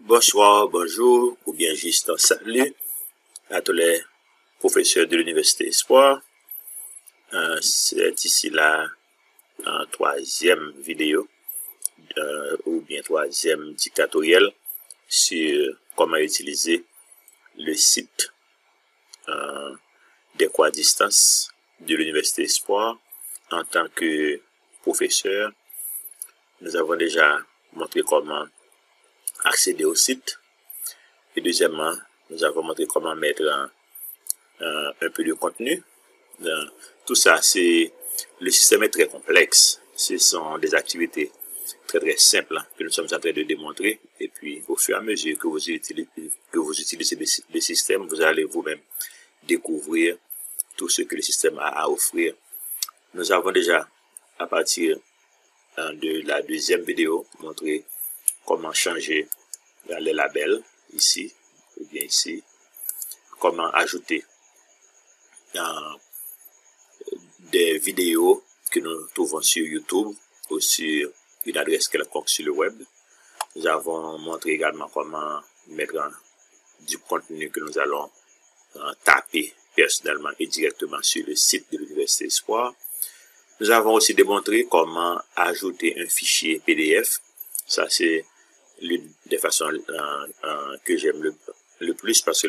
Bonsoir, bonjour, ou bien juste un salut à tous les professeurs de l'Université Espoir. C'est ici la troisième vidéo, ou bien troisième dictatoriel sur comment utiliser le site des cours à distance de l'Université Espoir en tant que professeur. Nous avons déjà montré comment accéder au site. Et deuxièmement, nous avons montré comment mettre un peu de contenu. Tout ça, le système est très complexe. Ce sont des activités très simples que nous sommes en train de démontrer. Et puis, au fur et à mesure que vous utilisez le système, vous allez vous-même découvrir tout ce que le système a à offrir. Nous avons déjà, à partir de la deuxième vidéo, montré comment changer les labels ici ou bien ici, comment ajouter des vidéos que nous trouvons sur YouTube ou sur une adresse quelconque sur le web. Nous avons montré également comment mettre du contenu que nous allons taper personnellement et directement sur le site de l'Université Espoir. Nous avons aussi démontré comment ajouter un fichier PDF. Ça, c'est l'une des façons que j'aime le plus parce que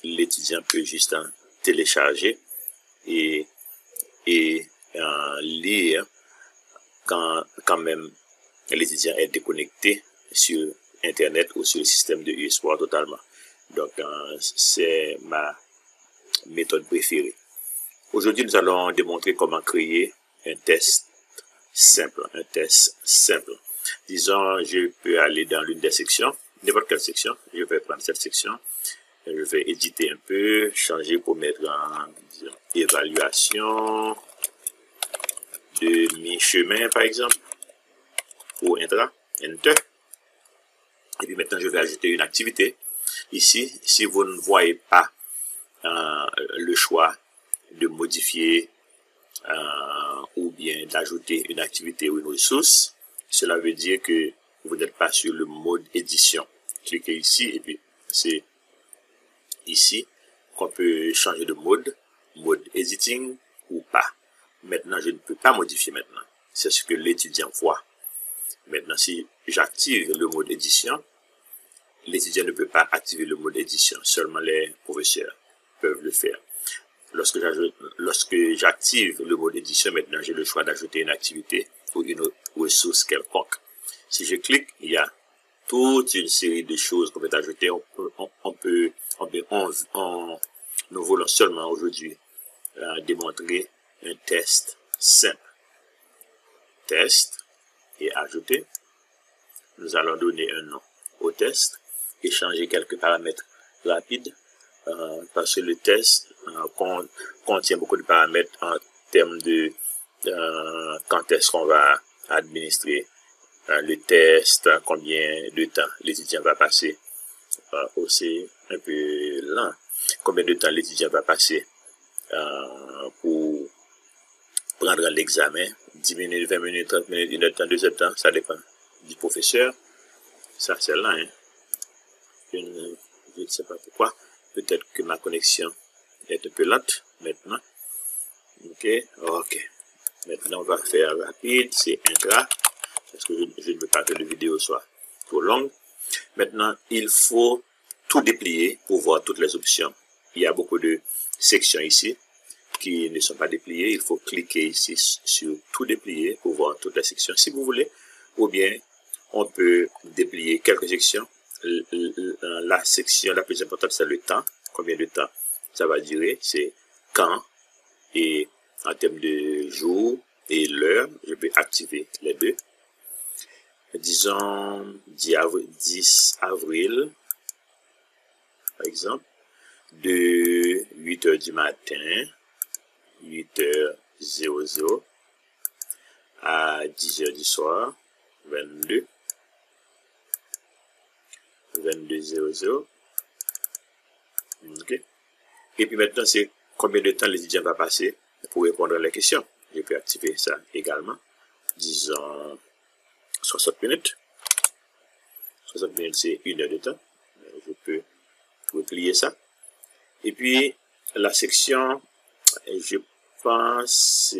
l'étudiant peut juste télécharger et lire quand même l'étudiant est déconnecté sur Internet ou sur le système de Espoir totalement. Donc, c'est ma méthode préférée. Aujourd'hui, nous allons démontrer comment créer un test simple. Disons, je peux aller dans l'une des sections, n'importe quelle section. Je vais prendre cette section. Je vais éditer un peu, changer pour mettre en évaluation de mi-chemin, par exemple, ou enter. Et puis maintenant, je vais ajouter une activité. Ici, si vous ne voyez pas le choix de modifier ou bien d'ajouter une activité ou une ressource, cela veut dire que vous n'êtes pas sur le mode édition. Cliquez ici et puis c'est ici qu'on peut changer de mode editing ou pas. Maintenant, je ne peux pas modifier maintenant. C'est ce que l'étudiant voit. Maintenant, si j'active le mode édition, l'étudiant ne peut pas activer le mode édition. Seulement les professeurs peuvent le faire. Lorsque j'active le mode édition, maintenant j'ai le choix d'ajouter une activité ou une ressource quelconque. Si je clique, il y a toute une série de choses qu'on peut ajouter. Nous voulons seulement aujourd'hui démontrer un test simple. Test et ajouter. Nous allons donner un nom au test et changer quelques paramètres rapides. Parce que le test contient beaucoup de paramètres en termes de quand est-ce qu'on va administrer le test, combien de temps l'étudiant va passer, aussi un peu lent, combien de temps l'étudiant va passer pour prendre l'examen, 10 minutes, 20 minutes, 30 minutes, 1 heure de temps, 2 heures de temps, ça dépend du professeur. Ça, c'est lent, hein. Je ne sais pas pourquoi. Peut-être que ma connexion est un peu lente maintenant. Ok. Maintenant, on va faire rapide. C'est Intra. Parce que je ne veux pas que la vidéo soit trop longue. Maintenant, il faut tout déplier pour voir toutes les options. Il y a beaucoup de sections ici qui ne sont pas dépliées. Il faut cliquer ici sur tout déplier pour voir toutes les sections si vous voulez. Ou bien, on peut déplier quelques sections. La section la plus importante, c'est le temps. Combien de temps ça va durer? C'est quand. Et en termes de jour et l'heure, je peux activer les deux. Disons 10 avril, par exemple, de 8 heures du matin, 8h00 à 10 heures du soir, 22h00. Ok. Et puis maintenant, c'est combien de temps l'étudiant va passer pour répondre à la question. Je peux activer ça également. Disons 60 minutes. 60 minutes, c'est 1 heure de temps. Je peux replier ça. Et puis, la section, je pense,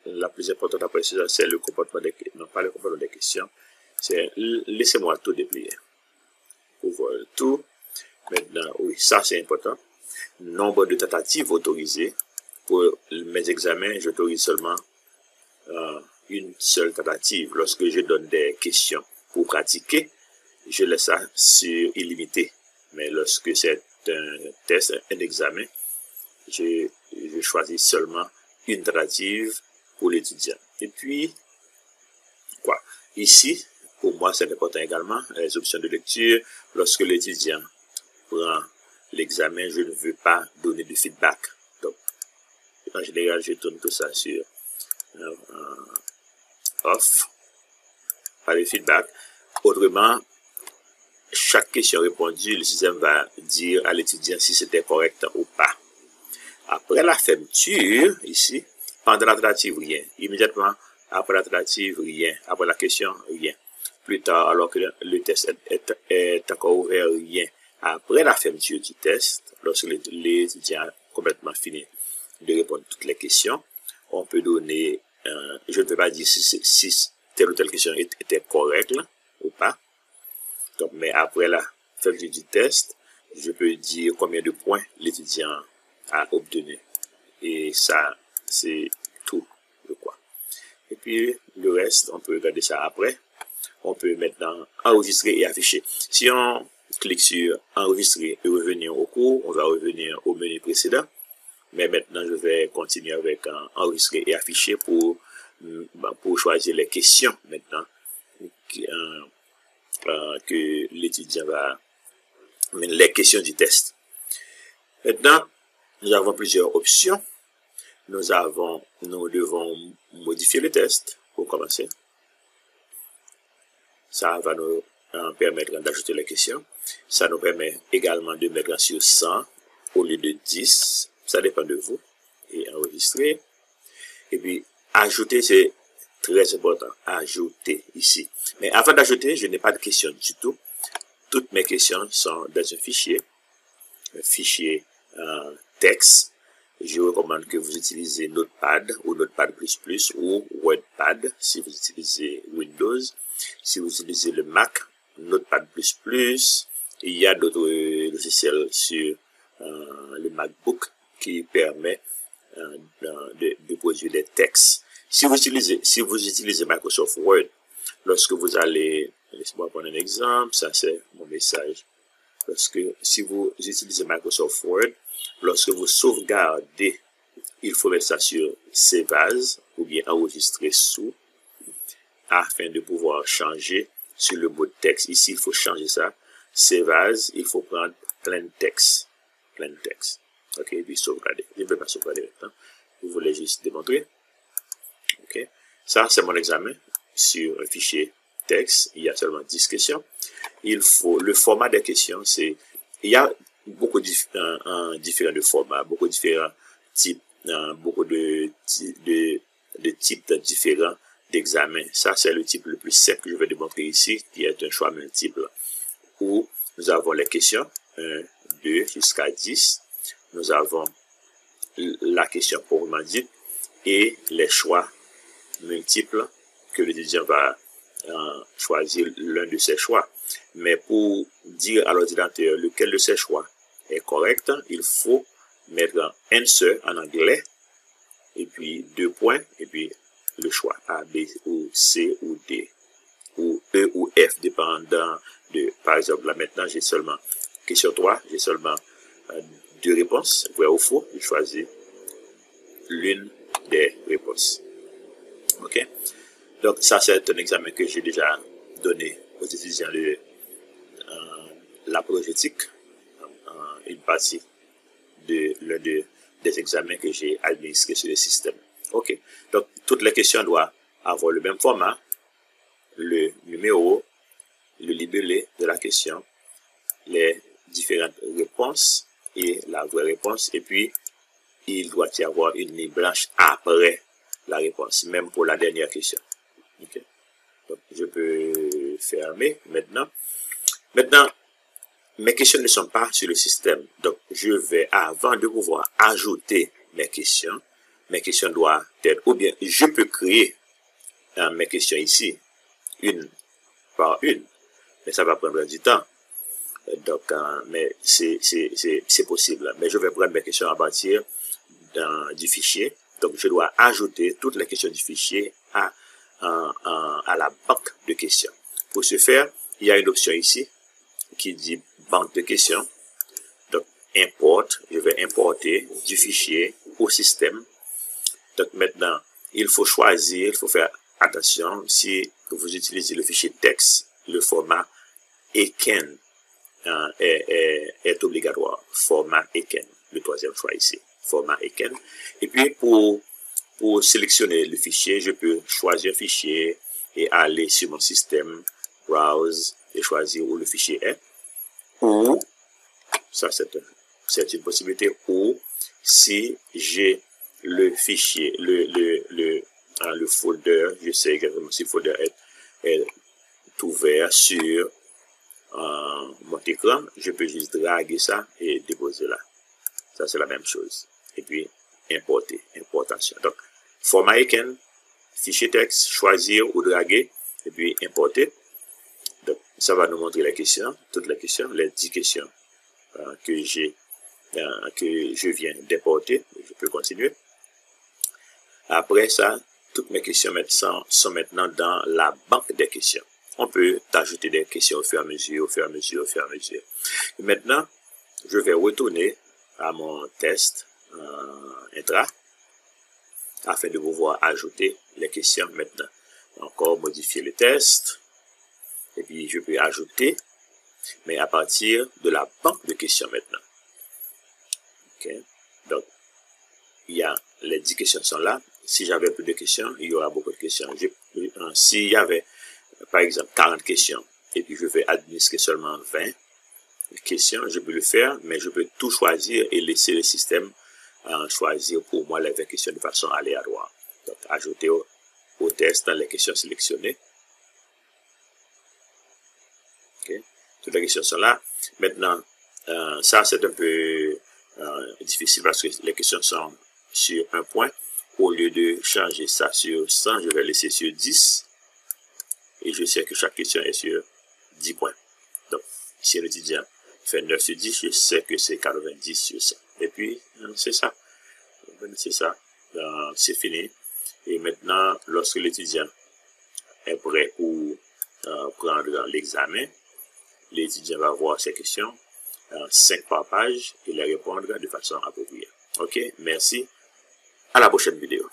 la plus importante après ça, c'est le comportement des questions. Non, pas le comportement des questions. C'est, laissez-moi tout déplier. Pour voir tout. Maintenant, oui, ça c'est important. Nombre de tentatives autorisées. Pour mes examens, j'autorise seulement une seule tentative. Lorsque je donne des questions pour pratiquer, je laisse ça sur illimité. Mais lorsque c'est un test, un examen, je choisis seulement une tentative pour l'étudiant. Et puis, quoi? Ici, pour moi, c'est important également, les options de lecture. Lorsque l'étudiant prend l'examen, je ne veux pas donner de feedback. Donc, en général, je tourne tout ça sur off, pas de feedback. Autrement, chaque question répondue, le système va dire à l'étudiant si c'était correct ou pas. Après la fermeture, ici, pendant la tentative, rien. Immédiatement, après la tentative, rien. Après la question, rien. Plus tard, alors que le test est encore ouvert, rien. Après la fermeture du test, lorsque l'étudiant a complètement fini de répondre à toutes les questions, on peut donner, je ne vais pas dire si telle ou telle question était correcte ou pas. Donc, mais après la fermeture du test, je peux dire combien de points l'étudiant a obtenu. Et ça, c'est tout, je crois. Et puis, le reste, on peut regarder ça après. On peut maintenant enregistrer et afficher. Si on clique sur enregistrer et revenir au cours, on va revenir au menu précédent. Mais maintenant, je vais continuer avec enregistrer et afficher pour choisir les questions maintenant que l'étudiant va, les questions du test. Maintenant, nous avons plusieurs options. Nous devons modifier le test pour commencer. Ça va nous permettre d'ajouter les questions. Ça nous permet également de mettre sur 100 au lieu de 10. Ça dépend de vous. Et enregistrer. Et puis, ajouter, c'est très important. Ajouter ici. Mais avant d'ajouter, je n'ai pas de questions du tout. Toutes mes questions sont dans un fichier texte. Je recommande que vous utilisez Notepad ou Notepad++ ou WordPad si vous utilisez Windows. Si vous utilisez le Mac, Notepad++, il y a d'autres logiciels sur le MacBook qui permet de produire des textes. Si vous utilisez Microsoft Word, lorsque vous allez, laissez-moi prendre un exemple, ça c'est mon message. Si vous utilisez Microsoft Word, lorsque vous sauvegardez, il faut mettre ça sur Save As ou bien enregistrer sous afin de pouvoir changer sur le mode texte. Ici, il faut changer ça. Save As, il faut prendre plein texte. Ok, puis sauvegarder. Je ne vais pas sauvegarder maintenant. Je voulais juste démontrer. Ok, ça c'est mon examen sur un fichier texte. Il y a seulement 10 questions. Le format des questions, il y a beaucoup différents de formats, beaucoup de différents types, beaucoup de types différents d'examens. Ça, c'est le type le plus simple que je vais démontrer ici, qui est un choix multiple, où nous avons les questions 1, 2 jusqu'à 10. Nous avons la question proprement dite et les choix multiples que l'étudiant va choisir l'un de ses choix. Mais pour dire à l'ordinateur lequel de ces choix est correct, il faut mettre un answer en anglais, et puis 2 points, et puis le choix A, B ou C ou D, ou E ou F, dépendant de, par exemple, là maintenant j'ai seulement, question 3, j'ai seulement 2 réponses, vrai ou faux, je choisis l'une des réponses. Ok? Donc ça c'est un examen que j'ai déjà donné aux étudiants de l'apologétique, une partie de l'un des examens que j'ai administrés sur le système. Ok, donc toutes les questions doivent avoir le même format, le numéro, le libellé de la question, les différentes réponses et la vraie réponse, et puis il doit y avoir une ligne blanche après la réponse, même pour la dernière question. Ok, donc je peux fermer maintenant. Maintenant, mes questions ne sont pas sur le système. Donc, je vais, avant de pouvoir ajouter mes questions doivent être, ou bien je peux créer mes questions ici, une par une, mais ça va prendre du temps. Donc, mais c'est possible. Mais je vais prendre mes questions à partir du fichier. Donc, je dois ajouter toutes les questions du fichier à la banque de questions. Pour ce faire, il y a une option ici qui dit banque de questions. Donc, import, je vais importer du fichier au système. Donc, maintenant, il faut choisir, il faut faire attention si vous utilisez le fichier texte, le format EKEN est obligatoire. Format EKEN, le troisième choix ici, format EKEN. Et puis, pour sélectionner le fichier, je peux choisir un fichier et aller sur mon système, browse et choisir où le fichier est. Ou, ça c'est une possibilité, ou si j'ai le fichier, le folder, je sais exactement si le folder est ouvert sur mon écran, je peux juste draguer ça et déposer là. Ça c'est la même chose. Et puis importer, importation. Donc format EKEN, fichier texte, choisir ou draguer et puis importer. Donc ça va nous montrer les questions, toutes les questions, les 10 questions que je viens d'importer. Je peux continuer. Après ça, toutes mes questions sont maintenant dans la banque des questions. On peut ajouter des questions au fur et à mesure, Et maintenant, je vais retourner à mon test intra afin de pouvoir ajouter les questions maintenant. Encore modifier le test. Et puis, je peux ajouter, mais à partir de la banque de questions maintenant. OK. Donc, il y a les 10 questions sont là. Si j'avais plus de questions, il y aura beaucoup de questions. S'il y avait, par exemple, 40 questions, et puis je vais administrer seulement 20 questions, je peux le faire, mais je peux tout choisir et laisser le système choisir pour moi les 20 questions de façon aléatoire. Donc, ajouter au test dans les questions sélectionnées. Okay. Toutes les questions sont là. Maintenant, ça c'est un peu difficile parce que les questions sont sur un point. Au lieu de changer ça sur 100, je vais laisser sur 10. Et je sais que chaque question est sur 10 points. Donc, si l'étudiant fait 9 sur 10, je sais que c'est 90 sur 100. Et puis, c'est ça. C'est ça. C'est fini. Et maintenant, lorsque l'étudiant est prêt pour prendre l'examen, l'étudiant va voir ces questions, 5 par page, et les répondre de façon appropriée. OK? Merci. À la prochaine vidéo.